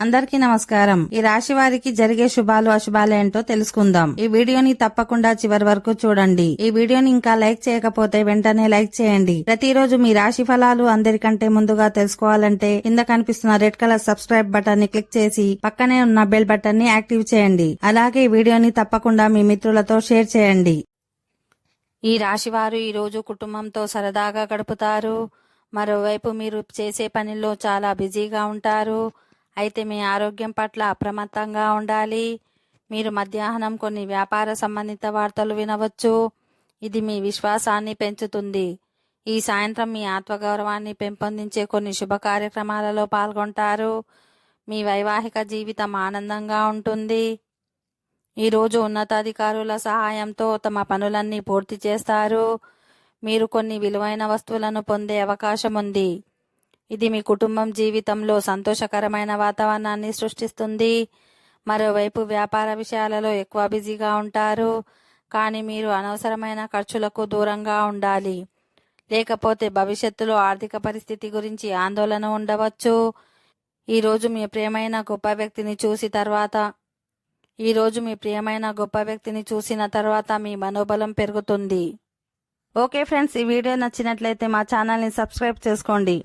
అందరికీ నమస్కారం. ఈ రాశి వారికి జరిగే శుభాలు అశుభాలు ఏంటో తెలుసుకుందాం. ఈ వీడియోని తప్పకుండా చివరి వరకు చూడండి. ఈ వీడియోని ఇంకా లైక్ చేయకపోతే వెంటనే లైక్ చేయండి. ప్రతిరోజు మీ రాశి ఫలాలు అందరికంటే ముందుగా తెలుసుకోవాలంటే కింద కనిపిస్తున్న రెడ్ కలర్ సబ్స్క్రైబ్ బటన్ ని క్లిక్ చేసి పక్కనే ఉన్న బెల్ బటన్ ని యాక్టివ్ చేయండి. అలాగే ఈ వీడియోని తప్పకుండా మీ మిత్రులతో షేర్ చేయండి. ఈ రాశివారు ఈ రోజు కుటుంబంతో సరదాగా గడుపుతారు. మరోవైపు మీరు చేసే పనిలో చాలా బిజీగా ఉంటారు. అయితే మీ ఆరోగ్యం పట్ల అప్రమత్తంగా ఉండాలి. మీరు మధ్యాహ్నం కొన్ని వ్యాపార సంబంధిత వార్తలు వినవచ్చు. ఇది మీ విశ్వాసాన్ని పెంచుతుంది. ఈ సాయంత్రం మీ ఆత్మగౌరవాన్ని పెంపొందించే కొన్ని శుభ కార్యక్రమాలలో పాల్గొంటారు. మీ వైవాహిక జీవితం ఆనందంగా ఉంటుంది. ఈరోజు ఉన్నతాధికారుల సహాయంతో తమ పనులన్నీ పూర్తి చేస్తారు. మీరు కొన్ని విలువైన వస్తువులను పొందే అవకాశం ఉంది. ఇది మీ కుటుంబం జీవితంలో సంతోషకరమైన వాతావరణాన్ని సృష్టిస్తుంది. మరోవైపు వ్యాపార విషయాలలో ఎక్కువ బిజీగా ఉంటారు. కానీ మీరు అనవసరమైన ఖర్చులకు దూరంగా ఉండాలి. లేకపోతే భవిష్యత్తులో ఆర్థిక పరిస్థితి గురించి ఆందోళన ఉండవచ్చు. ఈరోజు మీ ప్రియమైన గొప్ప వ్యక్తిని చూసిన తర్వాత మీ మనోబలం పెరుగుతుంది. ఓకే ఫ్రెండ్స్, ఈ వీడియో నచ్చినట్లయితే మా ఛానల్ని సబ్స్క్రైబ్ చేసుకోండి.